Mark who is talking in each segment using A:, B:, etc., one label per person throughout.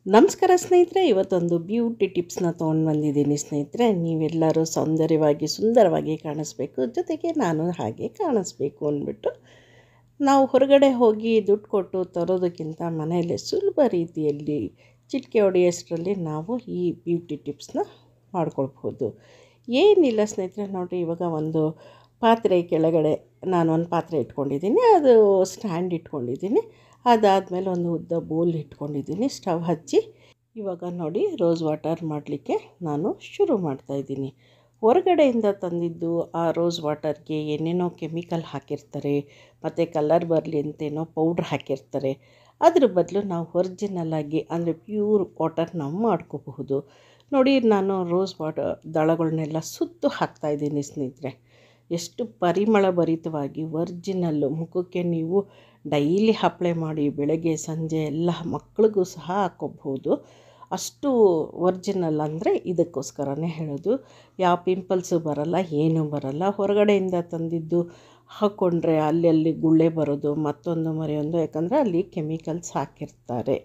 A: ನಮಸ್ಕಾರ ಸ್ನೇಹಿತರೆ, ಇವತ್ತೊಂದು ಬ್ಯೂಟಿ ಟಿಪ್ಸ್ನ ತೊಗೊಂಡು ಬಂದಿದ್ದೀನಿ ಸ್ನೇಹಿತರೆ. ನೀವೆಲ್ಲರೂ ಸೌಂದರ್ಯವಾಗಿ ಸುಂದರವಾಗಿ ಕಾಣಿಸ್ಬೇಕು, ಜೊತೆಗೆ ನಾನು ಹಾಗೆ ಕಾಣಿಸ್ಬೇಕು ಅಂದ್ಬಿಟ್ಟು ನಾವು ಹೊರಗಡೆ ಹೋಗಿ ದುಡ್ಡು ಕೊಟ್ಟು ತರೋದಕ್ಕಿಂತ ಮನೆಯಲ್ಲೇ ಸುಲಭ ರೀತಿಯಲ್ಲಿ ಚಿಟಿಕೆ ಹೊಡೆಯೋಷ್ಟರಲ್ಲಿ ನಾವು ಈ ಬ್ಯೂಟಿ ಟಿಪ್ಸ್ನ ಮಾಡ್ಕೊಳ್ಬೋದು. ಏನಿಲ್ಲ ಸ್ನೇಹಿತರೆ, ನೋಡಿ ಇವಾಗ ಒಂದು ಪಾತ್ರೆ ಕೆಳಗಡೆ ನಾನು ಒಂದು ಪಾತ್ರೆ ಇಟ್ಕೊಂಡಿದ್ದೀನಿ, ಅದು ಸ್ಟ್ಯಾಂಡ್ ಇಟ್ಕೊಂಡಿದ್ದೀನಿ. ಅದಾದಮೇಲೆ ಒಂದು ಉದ್ದ ಬೌಲ್ ಇಟ್ಕೊಂಡಿದ್ದೀನಿ, ಸ್ಟವ್ ಹಚ್ಚಿ ಇವಾಗ ನೋಡಿ ರೋಸ್ ವಾಟರ್ ಮಾಡಲಿಕ್ಕೆ ನಾನು ಶುರು ಮಾಡ್ತಾಯಿದ್ದೀನಿ. ಹೊರಗಡೆಯಿಂದ ತಂದಿದ್ದು ಆ ರೋಸ್ ವಾಟರ್ಗೆ ಏನೇನೋ ಕೆಮಿಕಲ್ ಹಾಕಿರ್ತಾರೆ, ಮತ್ತು ಕಲರ್ ಬರಲಿ ಅಂತೇನೋ ಪೌಡ್ರ್ ಹಾಕಿರ್ತಾರೆ. ಅದ್ರ ಬದಲು ನಾವು ಒರಿಜಿನಲ್ಲಾಗಿ ಅಂದರೆ ಪ್ಯೂರ್ ವಾಟರ್ ನಾವು ಮಾಡ್ಕೋಬಹುದು. ನೋಡಿ, ನಾನು ರೋಸ್ ವಾಟರ್ ದಳಗಳನ್ನೆಲ್ಲ ಸುತ್ತು ಹಾಕ್ತಾಯಿದ್ದೀನಿ ಸ್ನೇಹಿತರೆ. ಎಷ್ಟು ಪರಿಮಳ ಭರಿತವಾಗಿ ಒರಿಜಿನಲ್ಲು ಮುಖಕ್ಕೆ ನೀವು ಡೈಲಿ ಅಪ್ಲೈ ಮಾಡಿ ಬೆಳಗ್ಗೆ ಸಂಜೆ ಎಲ್ಲ ಮಕ್ಕಳಿಗೂ ಸಹ ಹಾಕ್ಕೋಬಹುದು. ಅಷ್ಟು ಒರಿಜಿನಲ್ ಅಂದರೆ ಇದಕ್ಕೋಸ್ಕರನೇ ಹೇಳೋದು. ಯಾವ ಪಿಂಪಲ್ಸು ಬರಲ್ಲ, ಏನೂ ಬರಲ್ಲ. ಹೊರಗಡೆಯಿಂದ ತಂದಿದ್ದು ಹಾಕ್ಕೊಂಡ್ರೆ ಅಲ್ಲಿ ಗುಳ್ಳೆ ಬರೋದು, ಮತ್ತೊಂದು ಮರೆಯೊಂದು, ಯಾಕಂದರೆ ಅಲ್ಲಿ ಕೆಮಿಕಲ್ಸ್ ಹಾಕಿರ್ತಾರೆ.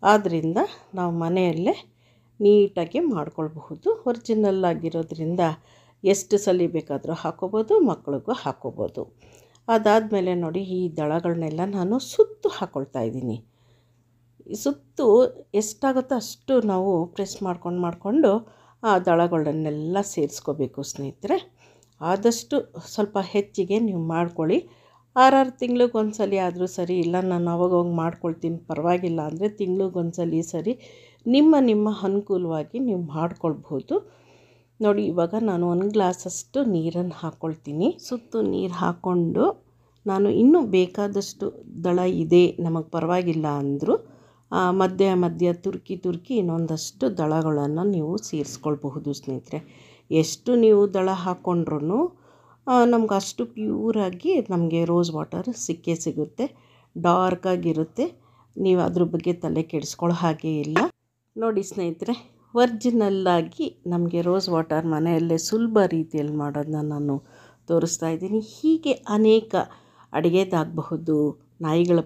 A: ಆದ್ದರಿಂದ ನಾವು ಮನೆಯಲ್ಲೇ ನೀಟಾಗಿ ಮಾಡ್ಕೊಳ್ಬಹುದು. ಒರಿಜಿನಲ್ ಆಗಿರೋದ್ರಿಂದ ಎಷ್ಟು ಸಲ ಬೇಕಾದರೂ ಹಾಕ್ಕೋಬೋದು, ಮಕ್ಕಳಿಗೂ ಹಾಕ್ಕೋಬೋದು. ಅದಾದಮೇಲೆ ನೋಡಿ, ಈ ದಳಗಳನ್ನೆಲ್ಲ ನಾನು ಸುತ್ತು ಹಾಕ್ಕೊಳ್ತಾ ಇದ್ದೀನಿ. ಸುತ್ತು ಎಷ್ಟಾಗುತ್ತೋ ಅಷ್ಟು ನಾವು ಪ್ರೆಸ್ ಮಾಡಿಕೊಂಡು ಆ ದಳಗಳನ್ನೆಲ್ಲ ಸೇರಿಸ್ಕೋಬೇಕು ಸ್ನೇಹಿತರೆ. ಆದಷ್ಟು ಸ್ವಲ್ಪ ಹೆಚ್ಚಿಗೆ ನೀವು ಮಾಡ್ಕೊಳ್ಳಿ. 6 ತಿಂಗಳಿಗೊಂದು ಸಲ ಆದರೂ ಸರಿ, ಇಲ್ಲ ನಾನು ಅವಾಗವಾಗ ಮಾಡ್ಕೊಳ್ತೀನಿ ಪರವಾಗಿಲ್ಲ ಅಂದರೆ ತಿಂಗಳಿಗೊಂದು ಸರಿ ನಿಮ್ಮ ಅನುಕೂಲವಾಗಿ ನೀವು ಮಾಡ್ಕೊಳ್ಬೋದು. ನೋಡಿ, ಇವಾಗ ನಾನು 1 ಗ್ಲಾಸಷ್ಟು ನೀರನ್ನು ಹಾಕ್ಕೊಳ್ತೀನಿ. ಸುತ್ತು ನೀರು ಹಾಕ್ಕೊಂಡು ನಾನು ಇನ್ನೂ ಬೇಕಾದಷ್ಟು ದಳ ಇದೆ ನಮಗೆ ಪರವಾಗಿಲ್ಲ ಅಂದರೂ ಮಧ್ಯ ತುರ್ಕಿ ಇನ್ನೊಂದಷ್ಟು ದಳಗಳನ್ನು ನೀವು ಸೇರಿಸ್ಕೊಳ್ಬಹುದು ಸ್ನೇಹಿತರೆ. ಎಷ್ಟು ನೀವು ದಳ ಹಾಕ್ಕೊಂಡ್ರೂ ನಮ್ಗೆ ಅಷ್ಟು ಪ್ಯೂರಾಗಿ ನಮಗೆ ರೋಸ್ ವಾಟರ್ ಸಿಗುತ್ತೆ. ಡಾರ್ಕಾಗಿರುತ್ತೆ. ನೀವು ಅದ್ರ ಬಗ್ಗೆ ತಲೆ ಕೆಡಿಸ್ಕೊಳ್ಳೋ ಹಾಗೆ ಇಲ್ಲ. ನೋಡಿ ಸ್ನೇಹಿತರೆ, ಒರಿಜಿನಲ್ಲಾಗಿ ನಮಗೆ ರೋಸ್ ವಾಟರ್ ಮನೆಯಲ್ಲೇ ಸುಲಭ ರೀತಿಯಲ್ಲಿ ಮಾಡೋದನ್ನ ನಾನು ತೋರಿಸ್ತಾ ಇದ್ದೀನಿ. ಹೀಗೆ ಅನೇಕ ಅಡುಗೆದಾಗಬಹುದು, ನಾಯಿಗಳ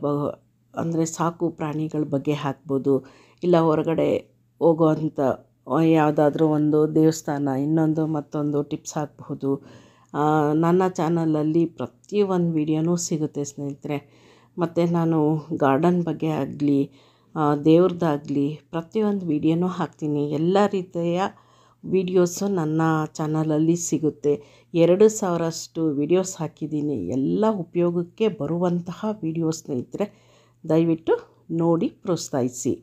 A: ಅಂದರೆ ಸಾಕು ಪ್ರಾಣಿಗಳ ಬಗ್ಗೆ ಹಾಕ್ಬೋದು, ಇಲ್ಲ ಹೊರಗಡೆ ಹೋಗೋವಂಥ ಯಾವುದಾದ್ರೂ ಒಂದು ದೇವಸ್ಥಾನ ಇನ್ನೊಂದು ಮತ್ತೊಂದು ಟಿಪ್ಸ್ ಹಾಕಬಹುದು. ನನ್ನ ಚಾನಲಲ್ಲಿ ಪ್ರತಿಯೊಂದು ವಿಡಿಯೋನೂ ಸಿಗುತ್ತೆ ಸ್ನೇಹಿತರೆ. ಮತ್ತು ನಾನು ಗಾರ್ಡನ್ ಬಗ್ಗೆ ಆಗಲಿ ದೇವ್ರದ್ದಾಗಲಿ ಪ್ರತಿಯೊಂದು ವಿಡಿಯೋನೂ ಹಾಕ್ತೀನಿ. ಎಲ್ಲ ರೀತಿಯ ವಿಡಿಯೋಸು ನನ್ನ ಚಾನಲಲ್ಲಿ ಸಿಗುತ್ತೆ. 2000 ವಿಡಿಯೋಸ್ ಹಾಕಿದ್ದೀನಿ. ಎಲ್ಲ ಉಪಯೋಗಕ್ಕೆ ಬರುವಂತಹ ವಿಡಿಯೋ ಸ್ನೇಹಿತರೆ. ದಯವಿಟ್ಟು ನೋಡಿ ಪ್ರೋತ್ಸಾಹಿಸಿ.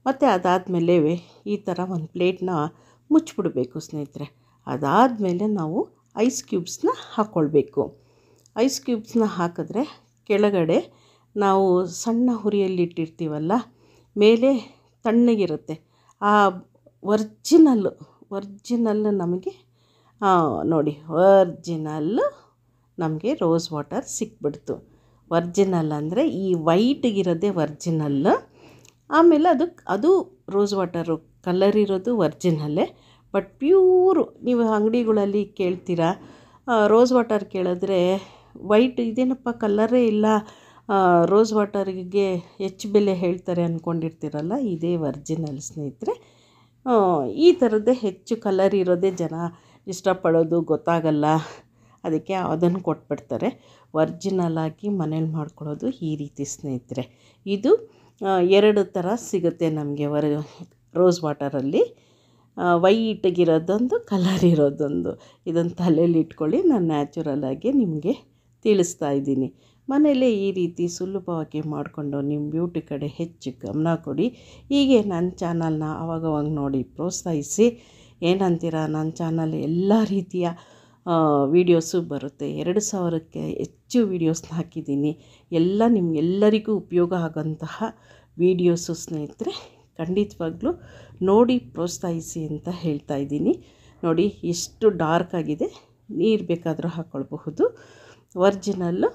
A: ಮತ್ತು ಅದಾದಮೇಲೆ ಈ ಥರ ಒಂದು ಪ್ಲೇಟ್ನ ಮುಚ್ಚಿಬಿಡಬೇಕು ಸ್ನೇಹಿತರೆ. ಅದಾದಮೇಲೆ ನಾವು ಐಸ್ ಕ್ಯೂಬ್ಸ್ನ ಹಾಕ್ಕೊಳ್ಬೇಕು. ಐಸ್ ಕ್ಯೂಬ್ಸ್ನ ಹಾಕಿದ್ರೆ ಕೆಳಗಡೆ ನಾವು ಸಣ್ಣ ಹುರಿಯಲ್ಲಿಟ್ಟಿರ್ತೀವಲ್ಲ, ಮೇಲೆ ತಣ್ಣಗಿರುತ್ತೆ. ಆ ಒರ್ಜಿನಲ್ಲು ನಮಗೆ ನೋಡಿ, ಒರ್ಜಿನಲ್ಲು ನಮಗೆ ರೋಸ್ ವಾಟರ್ ಸಿಕ್ಬಿಡ್ತು. ಒರ್ಜಿನಲ್ ಅಂದರೆ ಈ ವೈಟಿಗಿರೋದೇ ಒರ್ಜಿನಲ್ಲು. ಆಮೇಲೆ ಅದು ರೋಸ್ ವಾಟರು ಕಲರ್ ಇರೋದು ಒರ್ಜಿನಲ್ಲೇ. ಬಟ್ ಪ್ಯೂರು ನೀವು ಅಂಗಡಿಗಳಲ್ಲಿ ಕೇಳ್ತೀರಾ, ರೋಸ್ ವಾಟರ್ ಕೇಳಿದ್ರೆ ವೈಟ್ ಇದೇನಪ್ಪ ಕಲರೇ ಇಲ್ಲ, ರೋಸ್ ವಾಟರ್ಗೆ ಹೆಚ್ಚು ಬೆಲೆ ಹೇಳ್ತಾರೆ ಅಂದ್ಕೊಂಡಿರ್ತೀರಲ್ಲ, ಇದೇ ಒರ್ಜಿನಲ್ ಸ್ನೇಹಿತರೆ. ಈ ಥರದ್ದೇ ಹೆಚ್ಚು ಕಲರ್ ಇರೋದೇ ಜನ ಇಷ್ಟಪಡೋದು ಗೊತ್ತಾಗಲ್ಲ, ಅದಕ್ಕೆ ಅದನ್ನು ಕೊಟ್ಬಿಡ್ತಾರೆ. ಒರ್ಜಿನಲ್ಲಾಗಿ ಮನೇಲಿ ಮಾಡ್ಕೊಳ್ಳೋದು ಈ ರೀತಿ ಸ್ನೇಹಿತರೆ. ಇದು 2 ಥರ ಸಿಗುತ್ತೆ ನಮಗೆ ರೋಸ್ ವಾಟರಲ್ಲಿ, ವೈಟಿಗಿರೋದೊಂದು, ಕಲರ್ ಇರೋದೊಂದು. ಇದನ್ನು ತಲೆಯಲ್ಲಿ ಇಟ್ಕೊಳ್ಳಿ. ನಾನು ನ್ಯಾಚುರಲಾಗಿ ನಿಮಗೆ ತಿಳಿಸ್ತಾ ಇದ್ದೀನಿ. ಮನೆಯಲ್ಲೇ ಈ ರೀತಿ ಸುಲಭವಾಗಿ ಮಾಡಿಕೊಂಡು ನಿಮ್ಮ ಬ್ಯೂಟಿ ಕಡೆ ಹೆಚ್ಚು ಗಮನ ಕೊಡಿ. ಹೀಗೆ ನನ್ನ ಚಾನಲ್ನ ಆವಾಗವಾಗ ನೋಡಿ ಪ್ರೋತ್ಸಾಹಿಸಿ. ಏನಂತೀರ, ನನ್ನ ಚಾನಲ್ ಎಲ್ಲ ರೀತಿಯ ವೀಡಿಯೋಸು ಬರುತ್ತೆ. 2000ಕ್ಕೆ ಹೆಚ್ಚು ವೀಡಿಯೋಸ್ನ ಹಾಕಿದ್ದೀನಿ. ಎಲ್ಲ ನಿಮಗೆಲ್ಲರಿಗೂ ಉಪಯೋಗ ಆಗೋಂತಹ ವೀಡಿಯೋಸು ಸ್ನೇಹಿತರೆ. ಖಂಡಿತವಾಗ್ಲೂ ನೋಡಿ ಪ್ರೋತ್ಸಾಹಿಸಿ ಅಂತ ಹೇಳ್ತಾ ಇದ್ದೀನಿ. ನೋಡಿ ಎಷ್ಟು ಡಾರ್ಕ್ ಆಗಿದೆ, ನೀರು ಬೇಕಾದರೂ ಹಾಕ್ಕೊಳ್ಬಹುದು. ಒರ್ಜಿನಲ್ಲು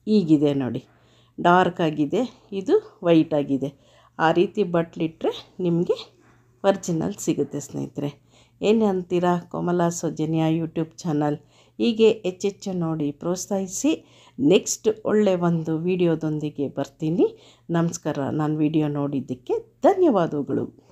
A: ಈಗಿದೆ ನೋಡಿ, ಡಾರ್ಕ್ ಆಗಿದೆ, ಇದು ವೈಟ್ ಆಗಿದೆ. ಆ ರೀತಿ ಬಟ್ಲಿಟ್ರೆ ನಿಮಗೆ ಒರ್ಜಿನಲ್ ಸಿಗುತ್ತೆ ಸ್ನೇಹಿತರೆ. ಏನು ಅಂತೀರಾ? ಕೋಮಲ ಸೌಜನ್ಯ ಯೂಟ್ಯೂಬ್ ಚಾನಲ್ ಹೀಗೆ ಹೆಚ್ಚೆಚ್ಚು ನೋಡಿ ಪ್ರೋತ್ಸಾಹಿಸಿ. ನೆಕ್ಸ್ಟ್ ಒಳ್ಳೆ ಒಂದು ವಿಡಿಯೋದೊಂದಿಗೆ ಬರ್ತೀನಿ. ನಮಸ್ಕಾರ. ನಾನು ವಿಡಿಯೋ ನೋಡಿದ್ದಕ್ಕೆ ಧನ್ಯವಾದಗಳು.